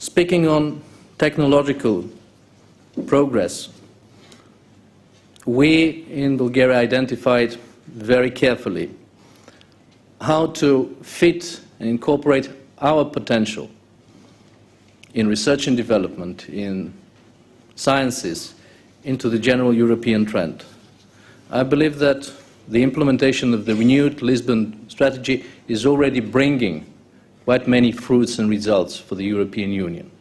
Speaking on technological progress, we in Bulgaria identified very carefully how to fit and incorporate our potential in research and development, in sciences, into the general European trend. I believe that the implementation of the renewed Lisbon strategy is already bringing quite many fruits and results for the European Union.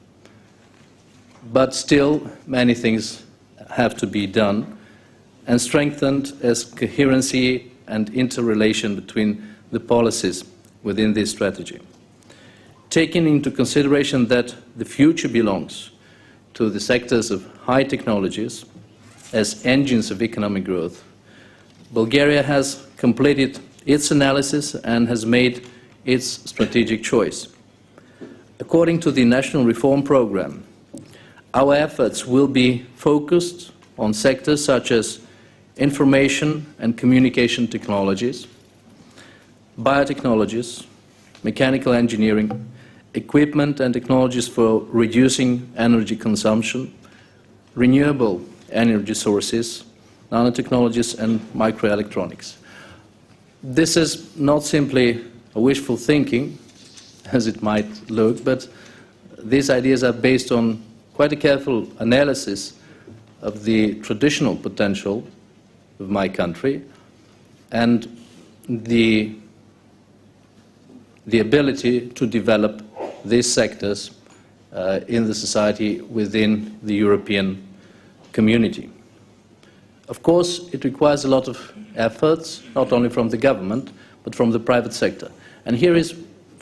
But still, many things have to be done and strengthened as coherency and interrelation between the policies within this strategy. Taking into consideration that the future belongs to the sectors of high technologies as engines of economic growth, Bulgaria has completed its analysis and has made its strategic choice. According to the National Reform Programme, our efforts will be focused on sectors such as information and communication technologies, biotechnologies, mechanical engineering, equipment and technologies for reducing energy consumption, renewable energy sources, nanotechnologies and microelectronics. This is not simply a wishful thinking, as it might look, but these ideas are based on quite a careful analysis of the traditional potential of my country and the ability to develop these sectors in the society within the European community. Of course, it requires a lot of efforts, not only from the government, but from the private sector. And here is,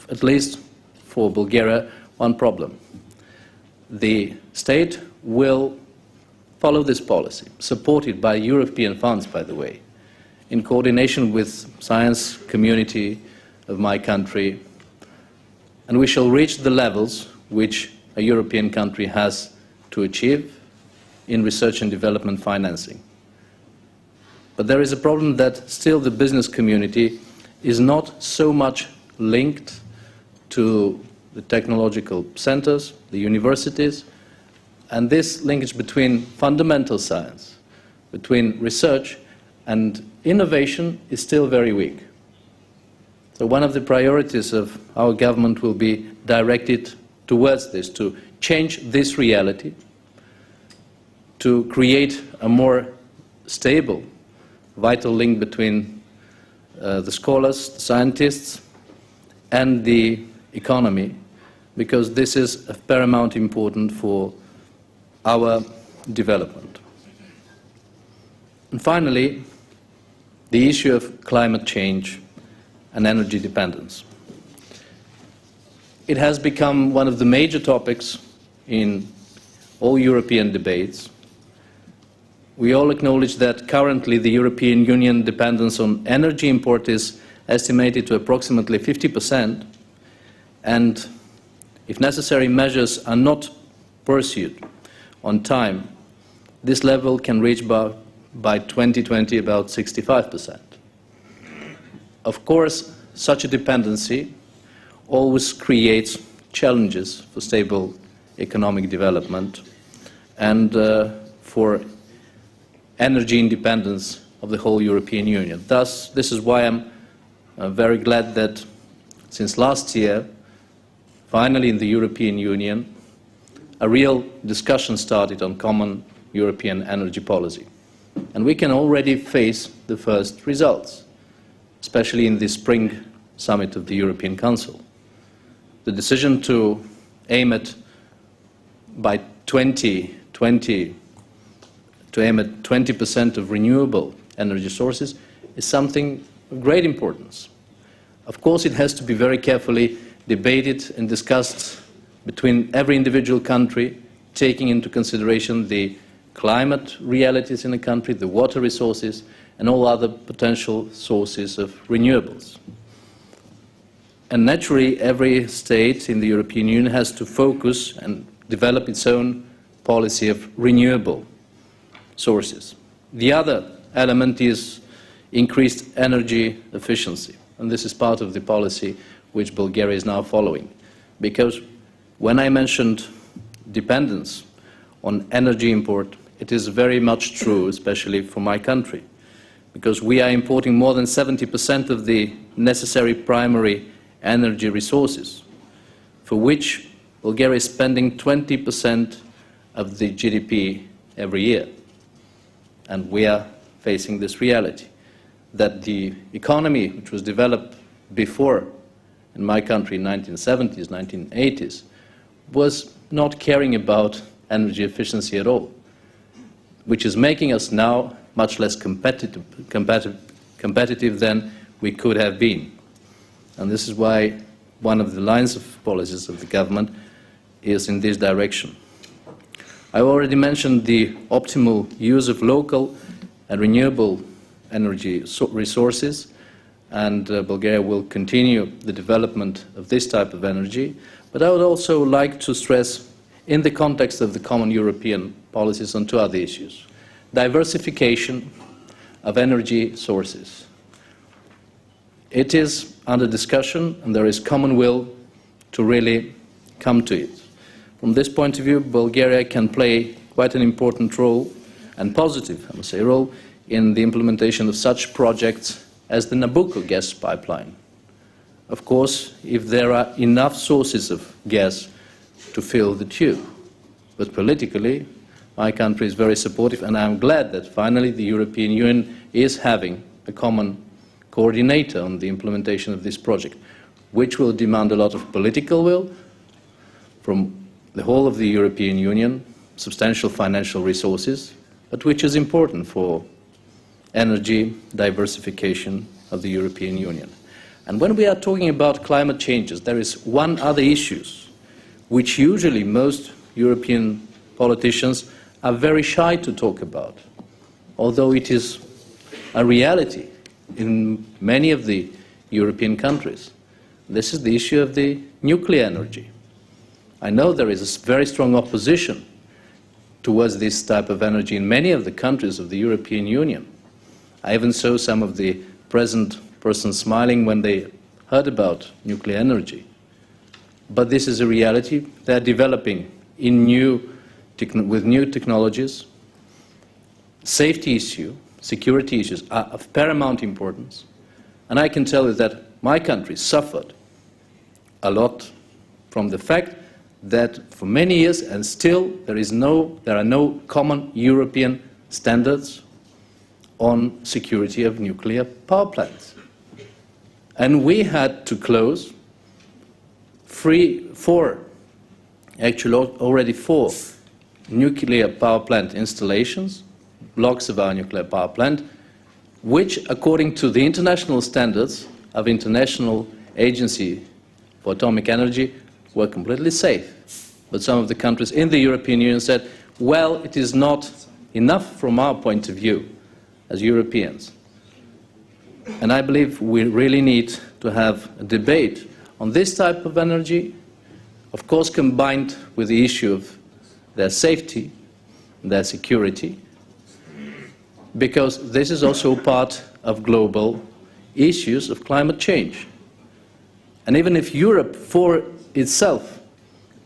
at least for Bulgaria, one problem. The state will follow this policy, supported by European funds, by the way, in coordination with science community of my country, and we shall reach the levels which a European country has to achieve in research and development financing. But there is a problem that still the business community is not so much linked to the technological centers, the universities, and this linkage between fundamental science, between research and innovation is still very weak. So one of the priorities of our government will be directed towards this, to change this reality, to create a more stable, vital link between the scholars, the scientists, and the economy, because this is of paramount importance for our development. And finally, the issue of climate change and energy dependence. It has become one of the major topics in all European debates. We all acknowledge that currently the European Union dependence on energy import is estimated to approximately 50%, and if necessary measures are not pursued on time, this level can reach by 2020 about 65%. Of course, such a dependency always creates challenges for stable economic development and for energy independence of the whole European Union. Thus, this is why I'm very glad that since last year, finally in the European Union, a real discussion started on common European energy policy. And we can already face the first results, especially in the spring summit of the European Council. The decision to aim at, by 2020, to aim at 20% of renewable energy sources is something of great importance. Of course, it has to be very carefully debated and discussed between every individual country, taking into consideration the climate realities in the country, the water resources, and all other potential sources of renewables. And naturally, every state in the European Union has to focus and develop its own policy of renewable sources. The other element is increased energy efficiency, and this is part of the policy which Bulgaria is now following, because When I mentioned dependence on energy import, it is very much true, especially for my country, because we are importing more than 70% of the necessary primary energy resources, for which Bulgaria is spending 20% of the GDP every year. And we are facing this reality, that the economy, which was developed before in my country in the 1970s, 1980s, was not caring about energy efficiency at all, which is making us now much less competitive than we could have been. And this is why one of the lines of policies of the government is in this direction. I already mentioned the optimal use of local and renewable energy resources, and Bulgaria will continue the development of this type of energy. But I would also like to stress, in the context of the common European policies, on two other issues. Diversification of energy sources. It is under discussion, and there is common will to really come to it. From this point of view, Bulgaria can play quite an important role, and positive, I must say, role, in the implementation of such projects as the Nabucco gas pipeline. Of course, if there are enough sources of gas to fill the tube. But politically, my country is very supportive, and I'm glad that finally the European Union is having a common coordinator on the implementation of this project, which will demand a lot of political will from the whole of the European Union, substantial financial resources, but which is important for energy diversification of the European Union. And when we are talking about climate changes, there is one other issue which usually most European politicians are very shy to talk about, although it is a reality in many of the European countries. This is the issue of the nuclear energy. I know there is a very strong opposition towards this type of energy in many of the countries of the European Union. I even saw some of the present persons smiling when they heard about nuclear energy. But this is a reality. They are developing with new technologies. Safety issue, security issues are of paramount importance. And I can tell you that my country suffered a lot from the fact that for many years, and still, there are no common European standards on security of nuclear power plants. And we had to close already four nuclear power plant installations, blocks of our nuclear power plant, which, according to the international standards of International Agency for Atomic Energy, were completely safe. But some of the countries in the European Union said, well, it is not enough from our point of view as Europeans. And I believe we really need to have a debate on this type of energy, of course combined with the issue of their safety, their security, because this is also part of global issues of climate change. And even if Europe for itself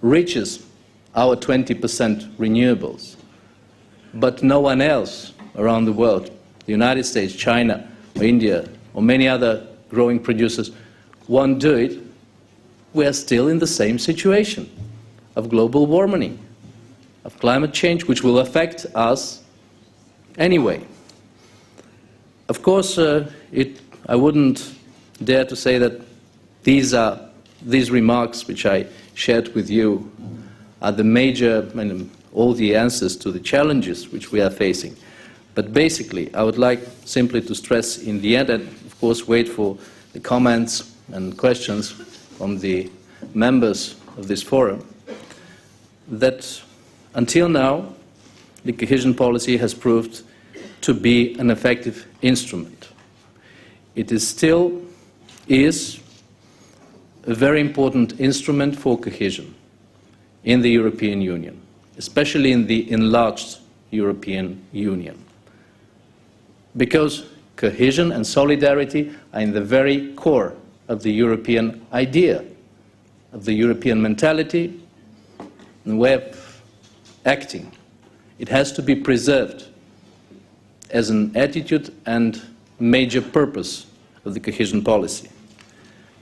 reaches our 20% renewables, but no one else around the world, the United States, China, or India, or many other growing producers, won't do it, we are still in the same situation of global warming, of climate change, which will affect us anyway. Of course, I wouldn't dare to say that these remarks which I shared with you are the major, all the answers to the challenges which we are facing. But basically, I would like simply to stress in the end, and of course wait for the comments and questions from the members of this forum, that until now, the cohesion policy has proved to be an effective instrument. It still is a very important instrument for cohesion in the European Union, especially in the enlarged European Union. Because cohesion and solidarity are in the very core of the European idea, of the European mentality, and way of acting. It has to be preserved as an attitude and major purpose of the cohesion policy.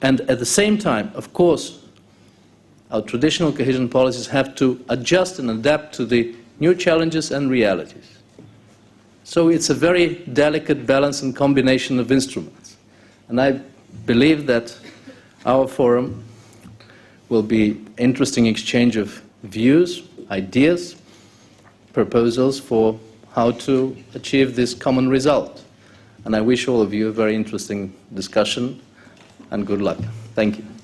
And at the same time, of course, our traditional cohesion policies have to adjust and adapt to the new challenges and realities. So it's a very delicate balance and combination of instruments. And I believe that our forum will be interesting exchange of views, ideas, proposals for how to achieve this common result. And I wish all of you a very interesting discussion and good luck. Thank you.